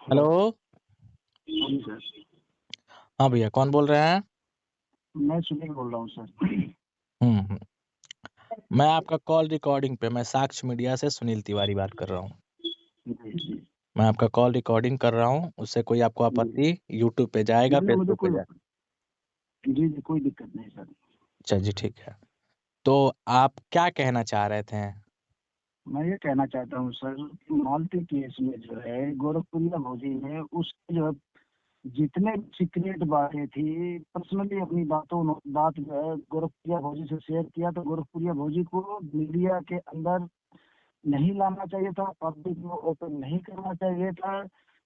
Hello. हाँ जी sir. हाँ भैया, कौन बोल रहे हैं? मैं सुनील बोल रहा हूँ सर। हम्म। मैं आपका कॉल रिकॉर्डिंग पे, मैं साक्ष्य मीडिया से सुनील तिवारी बात कर रहा हूँ। जी जी मैं आपका कॉल रिकॉर्डिंग कर रहा हूँ, उससे कोई आपको जी आपत्ति? यूट्यूब पे जाएगा, नहीं, मुझे फेसबुक पे कोई जाएगा? जी जी कोई दिक्कत नहीं सर। अच्छा जी, ठीक है। तो आप क्या कहना चाह रहे थे? मैं ये कहना चाहता हूँ सर कि मालती केस में जो है गोरखपुरिया भौजी ने उसके जो है जितने सीक्रेट बातें थी पर्सनली अपनी बात जो है गोरखपुरिया भौजी से शेयर किया, तो गोरखपुरिया भौजी को मीडिया के अंदर नहीं लाना चाहिए था, पब्लिक में ओपन नहीं करना चाहिए था,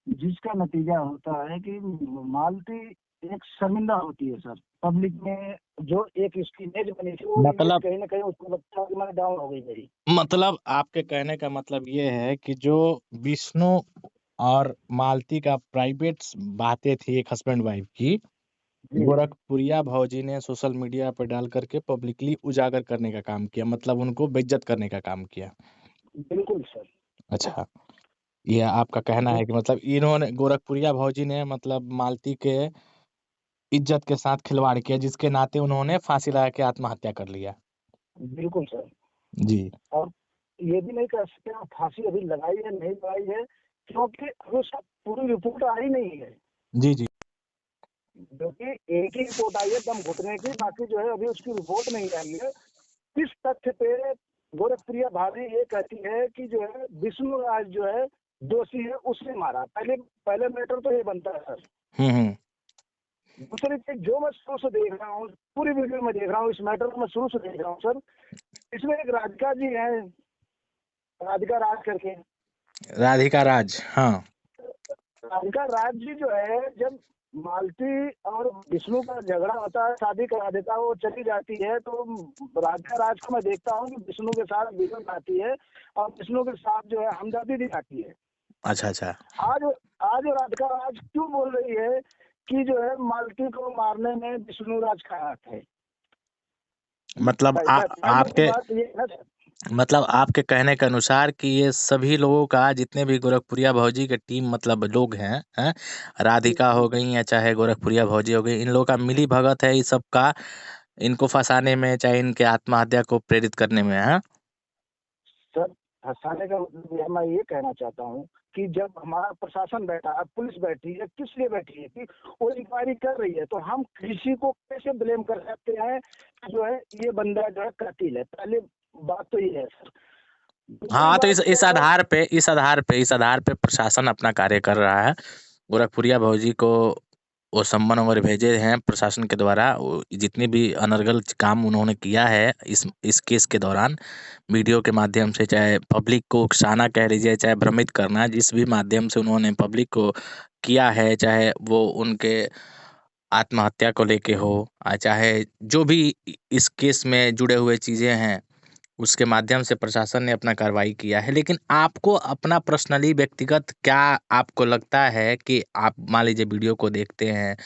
जिसका नतीजा होता है कि मालती एक शर्मिंदा होती है सर। पब्लिक में जो एक इसकी इमेज बनी थी वो इमेज मतलब कहीं ना कहीं उसको लगता है कि मैंने डाउन हो गई मेरी। मतलब आपके कहने का मतलब ये है कि जो विष्णु और मालती का प्राइवेट बातें थी एक हस्बैंड वाइफ की, जी गोरखपुरिया भौजी ने सोशल मीडिया पर डाल करके पब्लिकली उजागर करने का काम किया, मतलब उनको बेइज्जत करने का काम किया। बिल्कुल सर। अच्छा, ये आपका कहना जी है कि मतलब इन्होंने, गोरखपुरिया भौजी ने मतलब मालती के इज्जत के साथ खिलवाड़ किया, जिसके नाते उन्होंने फांसी लगा के आत्महत्या कर लिया। बिल्कुल सर। जी और ये भी नहीं कह सकते आप फांसी अभी लगाई है नहीं लगाई है, क्योंकि अभी उसका पूरी रिपोर्ट आई नहीं है। जी जी। क्योंकि एक ही रिपोर्ट आई है दम घुटने की, बाकी जो है अभी उसकी रिपोर्ट नहीं आई है। किस तथ्य पे गोरखप्रिया भाभी ये कहती है कि जो है विष्णु राज जो है दोषी है, उसने मारा? पहले पहले मैटर तो ये बनता है सर। हम्म। दूसरी चीज जो मैं शुरू से देख रहा हूँ, पूरी वीडियो में देख रहा हूँ, इस मैटर को मैं शुरू से देख रहा हूँ सर। इसमें एक राधिका जी है, राधिका राज करके। राधिका राज, हाँ। राधिका राज जी जो है, जब मालती और विष्णु का झगड़ा होता है, शादी करा देता है, वो चली जाती है, तो राधिका राज को मैं देखता हूँ कि विष्णु के साथ बिगड़ आती है और विष्णु के साथ जो है हमदर्दी दिखाती है। अच्छा अच्छा। आज आज राधिका राज क्यों बोल रही है कि जो है मालती को मारने में विष्णु राज का हाथ है? मतलब पहले की आपके, बात ये है ना सर। मतलब आपके कहने के अनुसार कि ये सभी लोगों का, जितने भी गोरखपुरिया भौजी के टीम मतलब लोग हैं, जी राधिका जी हो गई या चाहे गोरखपुरिया भौजी हो गई, इन लोगों का मिली भगत है इस सब का, इनको फंसाने में, चाहे इनके आत्महत्या को प्रेरित करने में है। सर, हंसाने का मतलब ये मैं ये कहना चाहता हूँ कि जब हमारा प्रशासन बैठा है, पुलिस बैठी है, किस लिए बैठी है? कि वो इंक्वायरी कर रही है, तो हम किसी को कैसे ब्लेम कर सकते हैं कि जो है ये बंदा जो है कातिल है? पहले बात तो ये है सर। दूसरी हाँ, तो बात जो है सर, इस आधार पे प्रशासन अपना कार्य कर रहा है। गोरखपुरिया भौजी को वो सम्मन वगैरह भेजे हैं प्रशासन के द्वारा, वो जितने भी अनर्गल काम उन्होंने किया है इस केस के दौरान, वीडियो के माध्यम से, चाहे पब्लिक को उकसाना कह लीजिए, चाहे भ्रमित करना, जिस भी माध्यम से उन्होंने पब्लिक को किया है, चाहे वो उनके आत्महत्या को लेके हो, चाहे जो भी इस केस में जुड़े हुए चीज़ें हैं, उसके माध्यम से प्रशासन ने अपना कार्रवाई किया है। लेकिन आपको अपना पर्सनली, व्यक्तिगत क्या आपको लगता है कि आप मान लीजिए वीडियो को देखते हैं,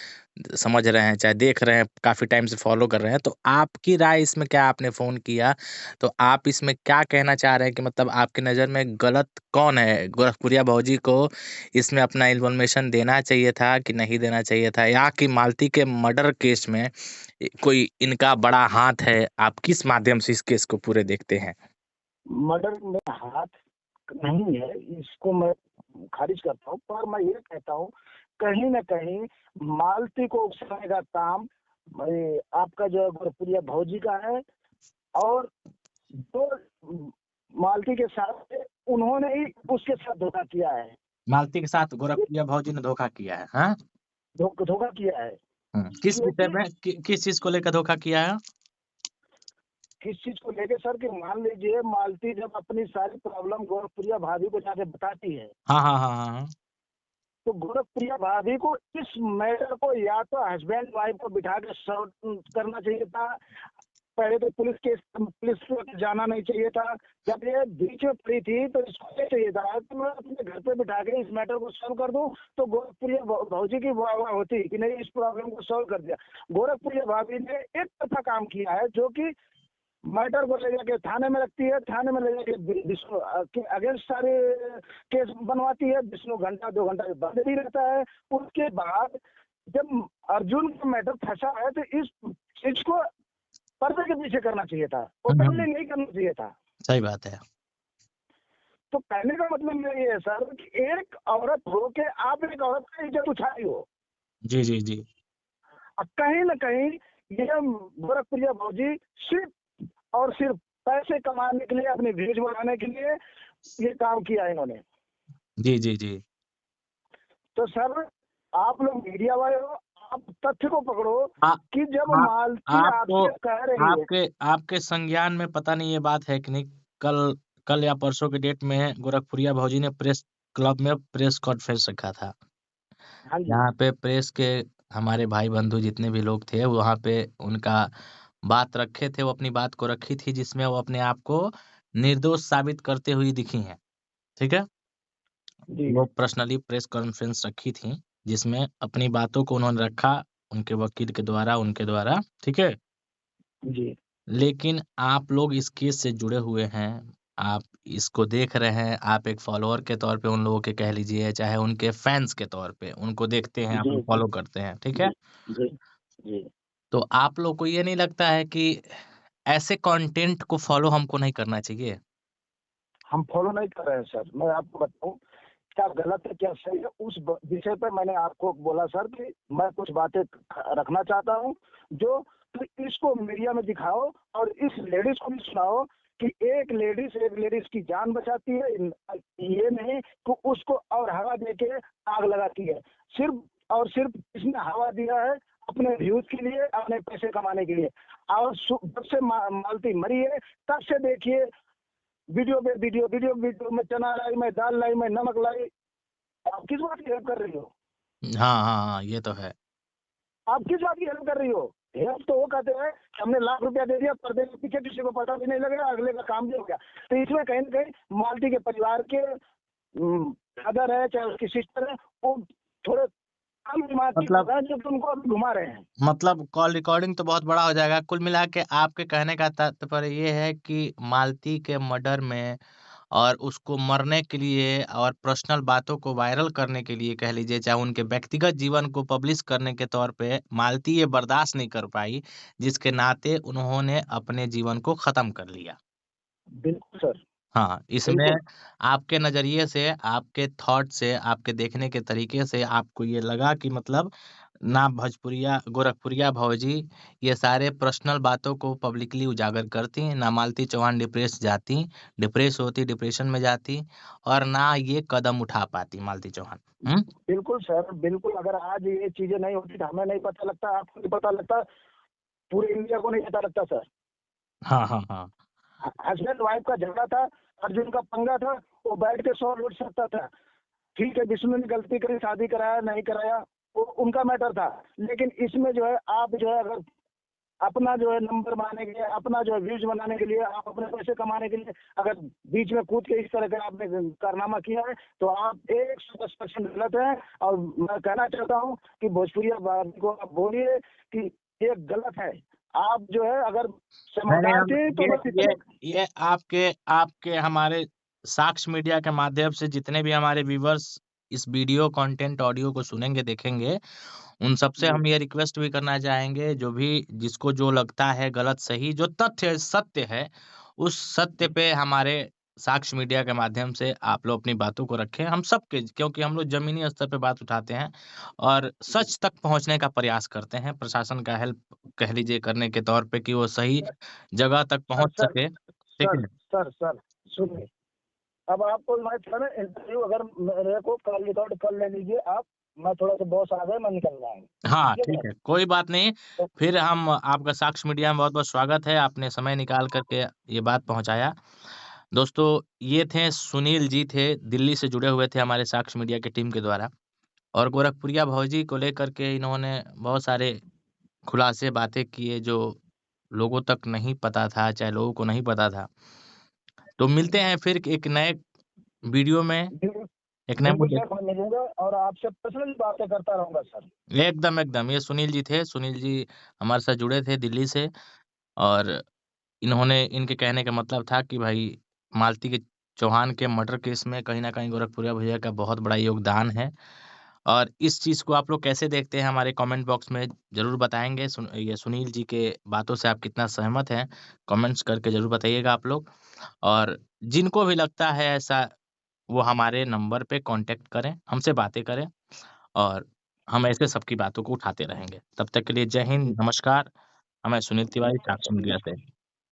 समझ रहे हैं, चाहे देख रहे हैं, काफ़ी टाइम से फॉलो कर रहे हैं, तो आपकी राय इसमें क्या? आपने फ़ोन किया तो आप इसमें क्या कहना चाह रहे हैं कि मतलब आपकी नज़र में गलत कौन है? गोरखपुरिया भौजी को इसमें अपना इन्फॉर्मेशन देना चाहिए था कि नहीं देना चाहिए था, या कि मालती के मर्डर केस में कोई इनका बड़ा हाथ है? आप किस माध्यम से इस केस को पूरे देखते हैं? मर्डर में हाथ नहीं है, इसको मैं खारिज करता हूँ, पर मैं ये कहता हूँ कहीं ना कहीं मालती को उकसाने का काम आपका जो है गोरखपुरिया भौजी का है। और जो मालती के साथ थे, उन्होंने ही उसके साथ धोखा किया है। मालती के साथ ये गोरखपुरिया भौजी ने धोखा किया है, हाँ? धोखा किया है। किस विषय क्योंकि में, किस चीज को लेकर धोखा किया है? किस चीज को लेके सर, कि मान लीजिए मालती जब अपनी सारी प्रॉब्लम गोरखपुरिया भाभी को जाके बताती है, हाँ हाँ हाँ हाँ हाँ। तो गोरखप्रिया भाभी को इस मैटर को या तो हस्बैंड वाइफ को बिठा के सॉर्ट करना चाहिए था। पहले तो पुलिस को जाना नहीं चाहिए था। जब ये बीच में पड़ी थी तो इसको ये चाहिए था कि मैं अपने घर पे बिठा के इस मैटर को सॉल्व कर दूं, तो गोरखप्रिया भौजी की वाह वाह होती कि नहीं, इस प्रॉब्लम को सॉल्व कर दिया। गोरखप्रिया भाभी ने एक तरफा काम किया है, जो कि मैटर को ले जाके थाने में रखती है, थाने में ले जाके विष्णु के अगेंस्ट सारे केस बनवाती है। विष्णु घंटा 2 घंटा बंद भी रहता है। उसके बाद जब अर्जुन का मैटर फंसा है तो इस चीज को पर्दे के पीछे करना चाहिए था, ओपनली नहीं करना चाहिए था। सही बात है। तो कहने का मतलब मेरा ये है सर कि एक औरत हो के आप एक औरत का इज्जत उठाई हो, जी जी जी। और कहीं ना कहीं ये गोरखप्रिया भौजी सिर्फ और सिर्फ पैसे कमाने के लिए, अपने व्यूज बढ़ाने के लिए ये काम किया इन्होंने। जी जी जी। तो सर आप लोग मीडिया वाले हो, आप तथ्य को पकड़ो आ, कि जब आप मालती आपको आपसे कह रही है, आपके आपके संज्ञान में पता नहीं ये बात है कि नहीं, कल कल या परसों की डेट में गोरखपुरिया भौजी ने प्रेस क्लब में प्रेस कॉन्फ्रेंस रखा था। हाँ जी यहाँ पे प्रेस के हमारे भाई बंधु जितने भी लोग थे वहाँ पे उनका बात रखे थे, वो अपनी बात को रखी थी जिसमें वो अपने आप को निर्दोष साबित करते हुए दिखी हैं। ठीक है। जी वो पर्सनली प्रेस कॉन्फ्रेंस रखी थी जिसमें अपनी बातों को उन्होंने रखा उनके वकील के द्वारा, उनके द्वारा। ठीक है। जी लेकिन आप लोग इस केस से जुड़े हुए हैं, आप इसको देख रहे हैं, आप एक फॉलोअर के तौर पे उन लोगों के कह लीजिए, चाहे उनके फैंस के तौर पे उनको देखते हैं, आप जी लोग फॉलो करते हैं, ठीक है? जी जी जी। तो आप लोग को ये नहीं लगता है कि ऐसे कंटेंट को फॉलो हमको नहीं करना चाहिए? हम फॉलो नहीं कर रहे हैं सर। मैं आपको बताऊं क्या गलत है क्या सही है, उस विषय पर मैंने आपको बोला सर कि मैं कुछ बातें रखना चाहता हूं जो, तो इसको मीडिया में दिखाओ और इस लेडीज को भी सुनाओ कि एक लेडीज की जान बचाती है, ये नहीं कि उसको और हवा देके आग लगाती है। सिर्फ और सिर्फ इसने हवा दिया है अपने व्यूज के लिए, अपने पैसे कमाने के लिए। और जब से मालती मरी है तब से देखिए वीडियो पे वीडियो में चना लाई, मैं दाल लाई, मैं नमक लाई। आप किस बात की हेल्प कर रही हो? हाँ, हाँ, हाँ, ये तो है। आप किस बात की हेल्प कर रही हो? हेल्प तो वो कहते हैं कि हमने लाख रुपया दे दिया, पर्दे के पीछे किसी को पता भी नहीं लगेगा, अगले का काम भी हो गया। तो इसमें कहीं ना कहीं मालती के परिवार के अदर है चाहे उसकी सिस्टर है, वो थोड़े कम दिमाग के मतलब लोग हैं जो तुमको अभी घुमा रहे हैं। मतलब कॉल रिकॉर्डिंग तो बहुत बड़ा हो जाएगा। कुल मिला के आपके कहने का तात्पर्य ये है कि मालती के मर्डर में और उसको मरने के लिए और पर्सनल बातों को वायरल करने के लिए कह लीजिए, चाहे उनके व्यक्तिगत जीवन को पब्लिश करने के तौर पे मालती ये बर्दाश्त नहीं कर पाई, जिसके नाते उन्होंने अपने जीवन को खत्म कर लिया। बिल्कुल सर, हाँ, इसमें बिल्कुल। आपके नज़रिए से, आपके थॉट से, आपके देखने के तरीके से आपको ये लगा कि मतलब ना भोजपुरिया गोरखपुरिया भौजी ये सारे पर्सनल बातों को पब्लिकली उजागर करती, ना मालती चौहान डिप्रेस होती, डिप्रेशन में जाती और ना ये कदम उठा पाती मालती चौहान। हुँ? बिल्कुल सर, बिल्कुल। अगर आज ये चीजें नहीं होती तो हमें नहीं पता लगता, आपको नहीं पता लगता, पूरे इंडिया को नहीं पता लगता सर। हाँ, हाँ, हाँ। हस्बैंड वाइफ का झगड़ा था, अर्जुन का पंगा था, वो बैठ के 100 लूट सकता था। ठीक है, विष्णु ने गलती करी, शादी कराया नहीं कराया वो उनका मैटर था। लेकिन इसमें जो है आप जो है अगर अपना जो है नंबर बनाने के लिए, अपना जो है व्यूज बनाने के लिए, आप अपने पैसे कमाने के लिए अगर बीच में कूद के इस तरह का आपने कारनामा किया है तो आप 110% गलत है। और मैं कहना चाहता हूँ कि भोजपुरिया वासी को आप बोलिए कि ये गलत है। आप जो है अगर नहीं, नहीं, समझदार हम थे तो बस इतने। ये आपके आपके हमारे साक्ष्य मीडिया के माध्यम से जितने भी हमारे व्यूअर्स इस वीडियो कंटेंट ऑडियो को सुनेंगे, देखेंगे, उन सबसे जी हम ये रिक्वेस्ट भी करना चाहेंगे, जो भी जिसको जो लगता है गलत सही, जो तथ्य सत्य है, उस सत्य पे हमारे साक्ष्य मीडिया के माध्यम से आप लोग अपनी बातों को रखें। हम सबके, क्योंकि हम लोग ज़मीनी स्तर पे बात उठाते हैं और जी। सच तक पहुँचने का प्रयास करते हैं, प्रशासन का हेल्प कह लीजिए करने के तौर पे कि वो सही जगह तक सर पहुँच सर सके। ठीक सर है? सर सर सुनिए, अब आपको मैं था ना इंटरव्यू, अगर मेरे को कॉल रिकॉर्ड कर ले लीजिए आप। मैं थोड़ा सा बॉस आ गए, मैं निकल रहा हूँ। हाँ, ठीक है ठीक है, कोई बात नहीं। तो फिर हम आपका साक्ष्य मीडिया में बहुत-बहुत स्वागत है, आपने समय निकाल कर के ये बात पहुँचाया। दोस्तों, ये थे सुनील जी थे, दिल्ली से जुड़े हुए थे हमारे साक्ष्य मीडिया की टीम के द्वारा और गोरखपुरिया भौजी को लेकर के इन्होंने बहुत सारे खुलासे बातें किए जो लोगों तक नहीं पता था, चाहे लोगों को नहीं पता था। तो मिलते हैं फिर एक नए वीडियो में, बिल्कुल एक नए बिल्कुल मुद्दे। सर, मैं मिलूंगा और आपसे पर्सनली बातें करता रहूंगा सर। एकदम, एकदम, ये सुनील जी थे, सुनील जी हमारे साथ जुड़े थे दिल्ली से और इनके कहने का मतलब था कि भाई मालती के चौहान के मर्डर केस में कहीं न कहीं गोरखपुरिया भैया का बहुत बड़ा योगदान है। और इस चीज़ को आप लोग कैसे देखते हैं हमारे कमेंट बॉक्स में ज़रूर बताएँगे। ये सुनील जी के बातों से आप कितना सहमत हैं, कमेंट्स करके ज़रूर बताइएगा आप लोग। और जिनको भी लगता है ऐसा, वो हमारे नंबर पे कॉन्टैक्ट करें, हमसे बातें करें और हम ऐसे सबकी बातों को उठाते रहेंगे। तब तक के लिए जय हिंद, नमस्कार। मैं सुनील तिवारी, साक्षी मीडिया से।